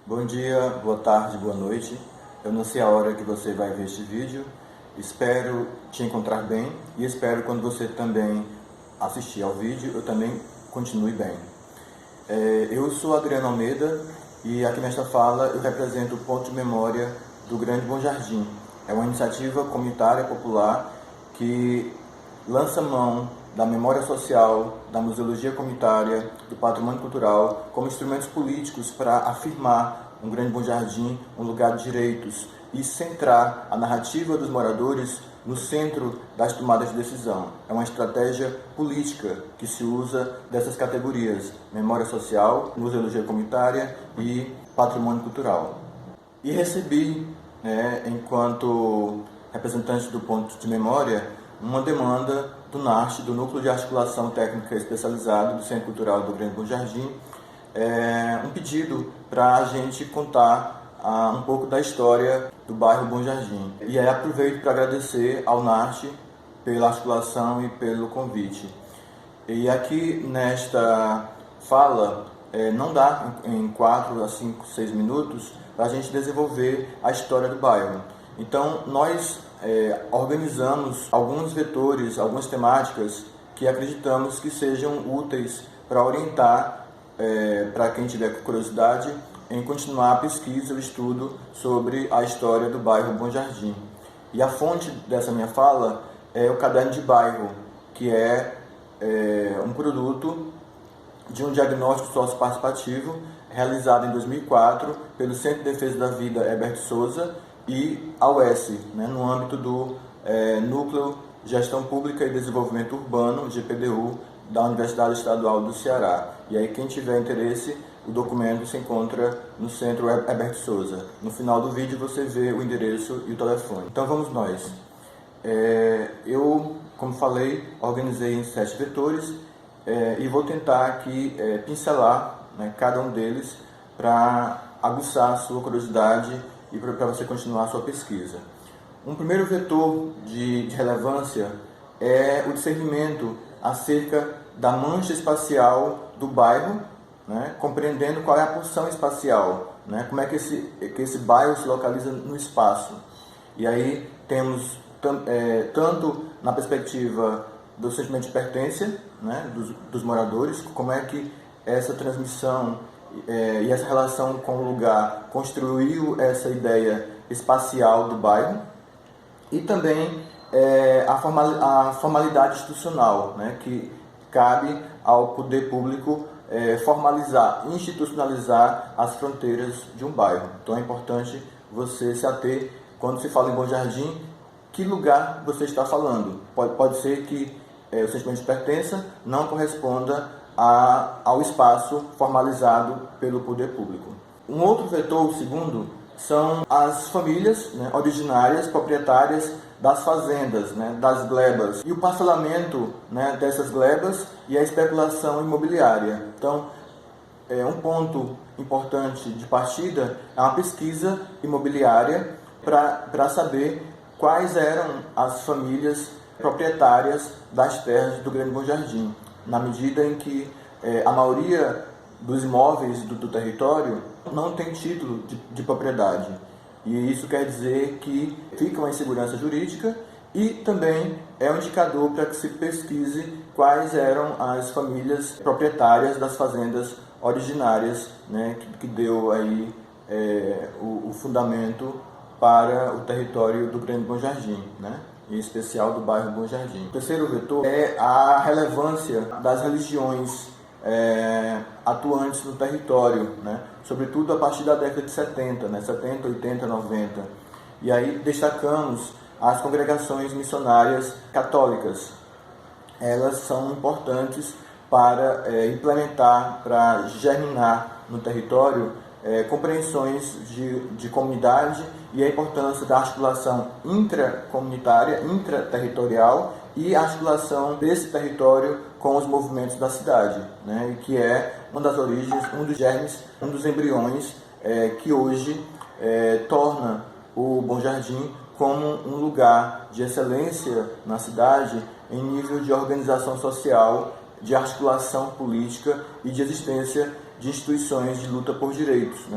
Bom dia, boa tarde, boa noite. Eu não sei a hora que você vai ver este vídeo. Espero te encontrar bem e espero quando você também assistir ao vídeo, eu também continue bem. Eu sou Adriano Almeida e aqui nesta fala eu represento o Ponto de Memória do Grande Bom Jardim. É uma iniciativa comunitária popular que lança mão da memória social, da museologia comunitária, do patrimônio cultural, como instrumentos políticos para afirmar um Grande Bom Jardim, um lugar de direitos, e centrar a narrativa dos moradores no centro das tomadas de decisão. É uma estratégia política que se usa dessas categorias: memória social, museologia comunitária e patrimônio cultural. E recebi, enquanto representante do Ponto de Memória, uma demanda do NARTE, do Núcleo de Articulação Técnica Especializado do Centro Cultural do Grande Bom Jardim, um pedido para a gente contar um pouco da história do bairro Bom Jardim. E aí aproveito para agradecer ao NARTE pela articulação e pelo convite. E aqui nesta fala, não dá em 4 a 5, 6 minutos para a gente desenvolver a história do bairro. Então, nós organizamos alguns vetores, algumas temáticas que acreditamos que sejam úteis para orientar, para quem tiver curiosidade, em continuar a pesquisa, o estudo sobre a história do bairro Bom Jardim. E a fonte dessa minha fala é o Caderno de Bairro, que é um produto de um diagnóstico socioparticipativo realizado em 2004 pelo Centro de Defesa da Vida Herbert Souza e a UES, no âmbito do Núcleo de Gestão Pública e Desenvolvimento Urbano, GPDU, da Universidade Estadual do Ceará. E aí, quem tiver interesse, o documento se encontra no Centro Herbert Souza. No final do vídeo você vê o endereço e o telefone. Então vamos nós. Eu, como falei, organizei em 7 vetores e vou tentar aqui pincelar cada um deles para aguçar a sua curiosidade e para você continuar a sua pesquisa. Um primeiro vetor de relevância é o discernimento acerca da mancha espacial do bairro, compreendendo qual é a porção espacial, como é que esse bairro se localiza no espaço. E aí temos tanto na perspectiva do sentimento de pertença, dos moradores, como é que essa transmissão e essa relação com o lugar construiu essa ideia espacial do bairro, e também a formalidade institucional, que cabe ao poder público formalizar, institucionalizar as fronteiras de um bairro. Então é importante você se ater, quando se fala em Bom Jardim, que lugar você está falando. Pode ser que o sentimento de pertença não corresponda ao espaço formalizado pelo poder público. Um outro vetor, o segundo, são as famílias originárias, proprietárias das fazendas, das glebas, e o parcelamento dessas glebas e a especulação imobiliária. Então, um ponto importante de partida é uma pesquisa imobiliária para saber quais eram as famílias proprietárias das terras do Grande Bom Jardim, na medida em que a maioria dos imóveis do território não tem título de propriedade. E isso quer dizer que fica uma insegurança jurídica e também é um indicador para que se pesquise quais eram as famílias proprietárias das fazendas originárias, que deu aí o fundamento para o território do Grande Bom Jardim, em especial do bairro Bom Jardim. O terceiro vetor é a relevância das religiões atuantes no território, sobretudo a partir da década de 70, 70, 80, 90. E aí destacamos as congregações missionárias católicas. Elas são importantes para implementar, para germinar no território compreensões de comunidade e a importância da articulação intracomunitária, intraterritorial, e a articulação desse território com os movimentos da cidade, que é uma das origens, um dos germes, um dos embriões que hoje torna o Bom Jardim como um lugar de excelência na cidade em nível de organização social, de articulação política e de existência de instituições de luta por direitos,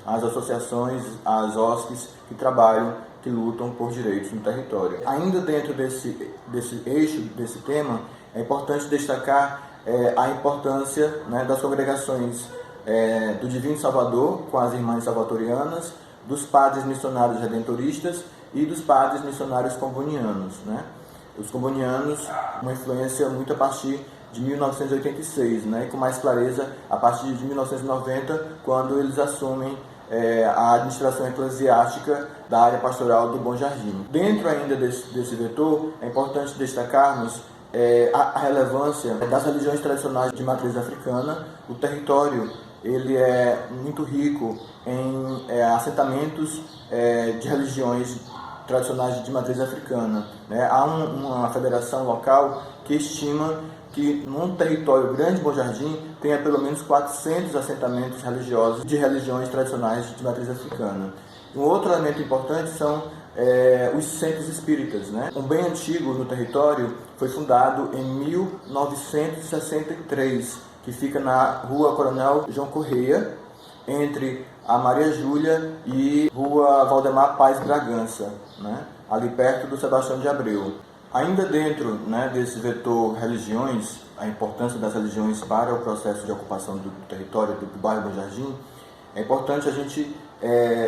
as associações, as OSCs que trabalham, que lutam por direitos no território. Ainda dentro desse eixo, desse tema, é importante destacar a importância, né, das congregações do Divino Salvador, com as Irmãs Salvatorianas, dos padres missionários redentoristas e dos padres missionários combonianos, né? Os combonianos, uma influência muito a partir de 1986, né? E com mais clareza a partir de 1990, quando eles assumem a administração eclesiástica da área pastoral do Bom Jardim. Dentro ainda desse vetor, é importante destacarmos a relevância das religiões tradicionais de matriz africana. O território ele é muito rico em assentamentos de religiões tradicionais de matriz africana, né? Há uma federação local que estima que num território grande, Bom Jardim, tenha pelo menos 400 assentamentos religiosos de religiões tradicionais de matriz africana. Um outro elemento importante são os centros espíritas, né? Um bem antigo no território foi fundado em 1963, que fica na Rua Coronel João Correia, entre a Maria Júlia e Rua Valdemar Paz Bragança, né? Ali perto do Sebastião de Abreu. Ainda dentro, né, desse vetor religiões, a importância das religiões para o processo de ocupação do território do bairro Bom Jardim, é importante a gente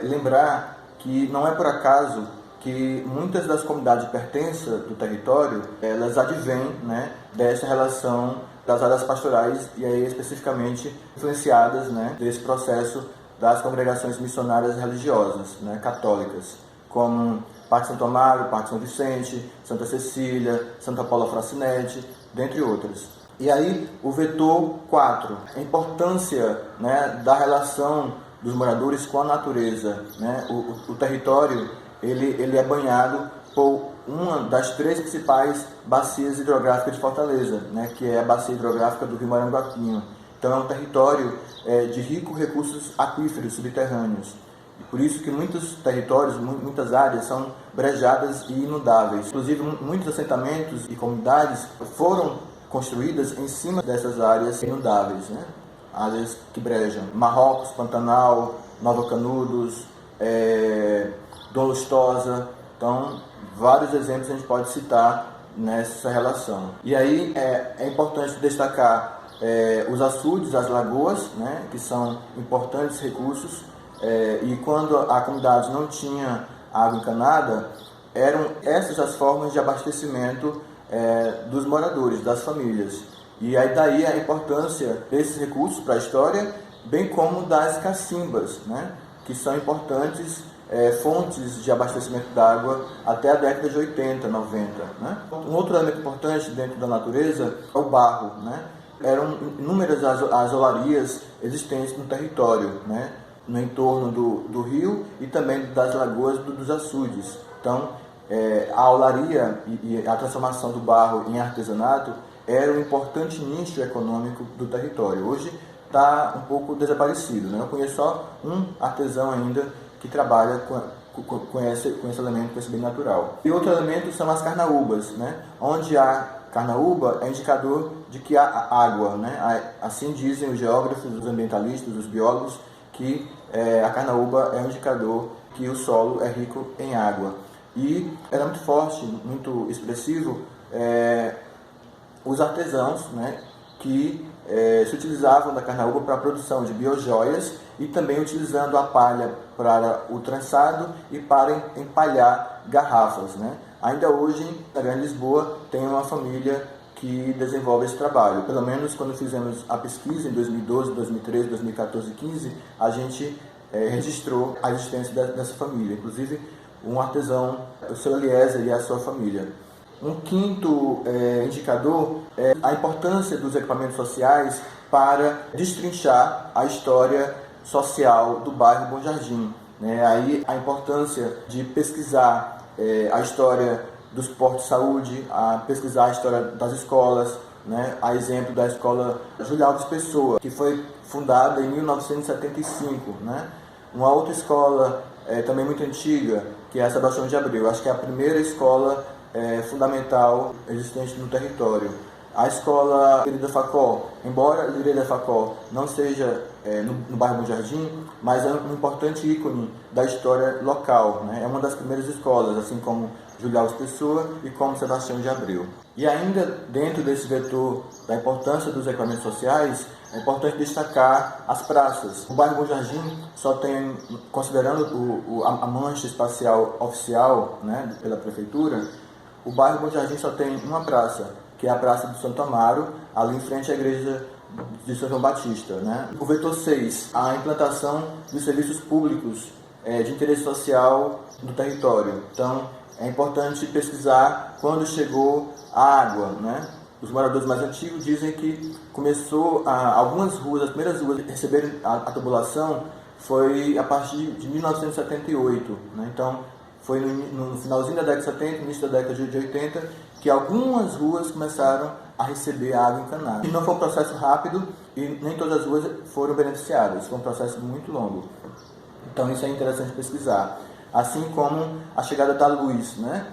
lembrar que não é por acaso que muitas das comunidades de pertença do território, elas advêm, né, dessa relação das áreas pastorais e aí especificamente influenciadas, né, desse processo das congregações missionárias religiosas, né, católicas, como Parque Santo Amaro, Parque São Vicente, Santa Cecília, Santa Paula Fracinete, dentre outras. E aí o vetor 4, a importância, né, da relação dos moradores com a natureza, né? O território ele é banhado por uma das 3 principais bacias hidrográficas de Fortaleza, né, que é a bacia hidrográfica do Rio Maranguapium. Então é um território de ricos recursos aquíferos subterrâneos. E por isso que muitos territórios, muitas áreas são brejadas e inundáveis. Inclusive muitos assentamentos e comunidades foram construídas em cima dessas áreas inundáveis, né? Áreas que brejam. Marrocos, Pantanal, Nova Canudos, Dom Lustosa. Então, vários exemplos a gente pode citar nessa relação. E aí é importante destacar os açudes, as lagoas, né, que são importantes recursos, e quando a comunidade não tinha água encanada, eram essas as formas de abastecimento dos moradores, das famílias. E aí daí a importância desses recursos para a história, bem como das cacimbas, né, que são importantes fontes de abastecimento d'água até a década de 80, 90. Né? Um outro elemento importante dentro da natureza é o barro. Né? Eram inúmeras as olarias existentes no território, né? No entorno do rio e também das lagoas dos açudes. Então, a olaria e a transformação do barro em artesanato era um importante nicho econômico do território. Hoje está um pouco desaparecido. Né? Eu conheço só um artesão ainda que trabalha com esse elemento, com esse bem natural. E outro elemento são as carnaúbas, né? Onde há carnaúba é indicador de que há água. Né? Assim dizem os geógrafos, os ambientalistas, os biólogos, que a carnaúba é um indicador que o solo é rico em água. E era muito forte, muito expressivo, os artesãos, né, que se utilizavam da carnaúba para a produção de biojoias e também utilizando a palha para o trançado e para empalhar garrafas. Né? Ainda hoje, na Grande Lisboa, tem uma família que desenvolve esse trabalho. Pelo menos quando fizemos a pesquisa em 2012, 2013, 2014 e 2015, a gente registrou a existência dessa família. Inclusive, um artesão, o seu Eliezer e a sua família. Um quinto indicador é a importância dos equipamentos sociais para destrinchar a história social do bairro Bom Jardim. Né? Aí a importância de pesquisar a história dos postos de saúde, a pesquisar a história das escolas, né? A exemplo da escola Júlio Alves Pessoa, que foi fundada em 1975. Né? Uma outra escola também muito antiga, que é a Sebastião de Abreu. Acho que é a primeira escola fundamental existente no território. A escola Lírio da Facó, embora Lírio da Facó não seja no bairro Bom Jardim, mas é um importante ícone da história local, né? É uma das primeiras escolas, assim como Júlio Alves Pessoa e como Sebastião de Abreu. E ainda dentro desse vetor da importância dos equipamentos sociais, é importante destacar as praças. O bairro Bom Jardim só tem, considerando a mancha espacial oficial, né, pela prefeitura, o bairro Bom Jardim só tem uma praça, que é a Praça do Santo Amaro, ali em frente à igreja de São João Batista, né? O vetor 6, a implantação dos serviços públicos de interesse social no território. Então, é importante pesquisar quando chegou a água, né? Os moradores mais antigos dizem que começou algumas ruas, as primeiras ruas a receberem a tubulação foi a partir de 1978, né? Então, foi no finalzinho da década de 70, início da década de 80, que algumas ruas começaram a receber água encanada. E não foi um processo rápido e nem todas as ruas foram beneficiadas, foi um processo muito longo. Então isso é interessante pesquisar. Assim como a chegada da luz, né?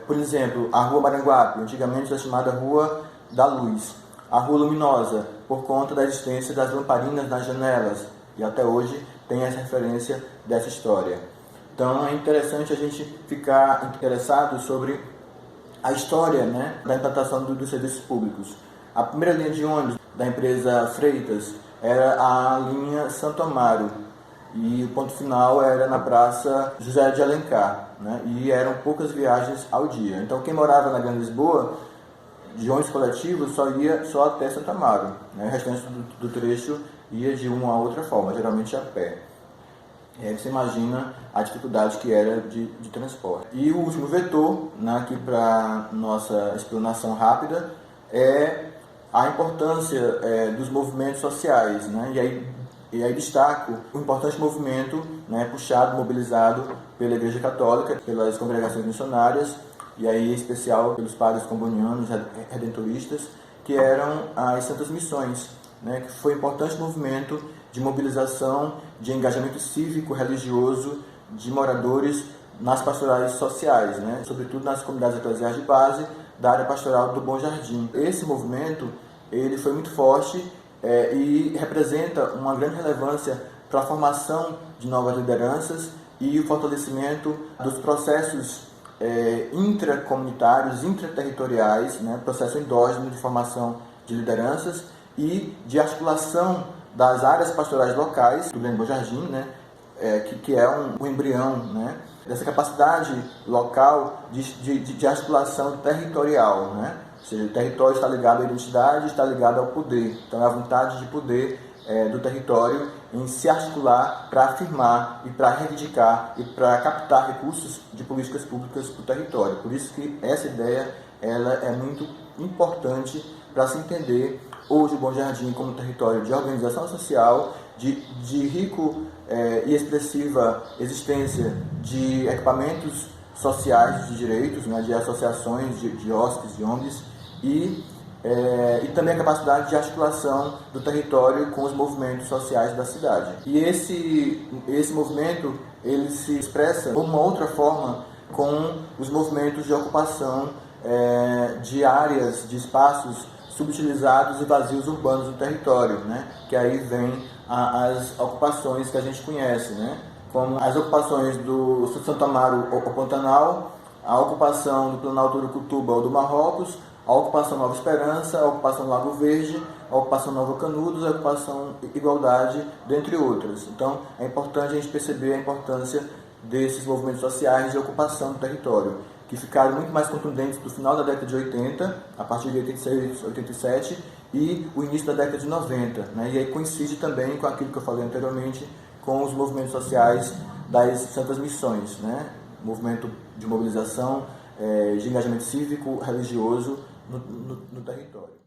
Por exemplo, a Rua Maranguape, antigamente era chamada Rua da Luz. A Rua Luminosa, por conta da existência das lamparinas nas janelas, e até hoje tem essa referência dessa história. Então é interessante a gente ficar interessado sobre a história, né, da implantação dos serviços públicos. A primeira linha de ônibus da empresa Freitas era a linha Santo Amaro e o ponto final era na Praça José de Alencar, né, e eram poucas viagens ao dia. Então quem morava na Grande Lisboa, de ônibus coletivos, só ia até Santo Amaro, né, o restante do trecho ia de uma a outra forma, geralmente a pé. E aí você imagina a dificuldade que era de transporte. E o último vetor, né, aqui para nossa explanação rápida, é a importância dos movimentos sociais, né? E aí destaco o importante movimento, né, puxado, mobilizado pela Igreja Católica, pelas congregações missionárias, e aí em especial pelos padres combonianos, redentoristas, que eram as Santas Missões, né, que foi um importante movimento de mobilização, de engajamento cívico, religioso, de moradores nas pastorais sociais, né? Sobretudo nas comunidades eclesiais de base da área pastoral do Bom Jardim. Esse movimento ele foi muito forte e representa uma grande relevância para a formação de novas lideranças e o fortalecimento dos processos intracomunitários, intraterritoriais, né? Processo endógeno de formação de lideranças e de articulação das áreas pastorais locais do Grande Bom Jardim, né, que é um embrião, né, dessa capacidade local de articulação territorial, né? Ou seja, o território está ligado à identidade, está ligado ao poder. Então é a vontade de poder do território em se articular para afirmar e para reivindicar e para captar recursos de políticas públicas para o território. Por isso que essa ideia ela é muito importante para se entender hoje o Bom Jardim como território de organização social, de rico e expressiva existência de equipamentos sociais de direitos, né, de associações de hóspedes, de ONGs, e também a capacidade de articulação do território com os movimentos sociais da cidade. E esse movimento ele se expressa de uma outra forma com os movimentos de ocupação de áreas, de espaços subutilizados e vazios urbanos do território, né? Que aí vem as ocupações que a gente conhece, né? Como as ocupações do Santo Amaro ou Pantanal, a ocupação do Planalto Urucutuba ou do Marrocos, a ocupação Nova Esperança, a ocupação Lago Verde, a ocupação Nova Canudos, a ocupação Igualdade, dentre outras. Então, é importante a gente perceber a importância desses movimentos sociais de ocupação do território, que ficaram muito mais contundentes do final da década de 80, a partir de 86, 87, e o início da década de 90. Né? E aí coincide também com aquilo que eu falei anteriormente, com os movimentos sociais das Santas Missões, né? Movimento de mobilização, de engajamento cívico, religioso no território.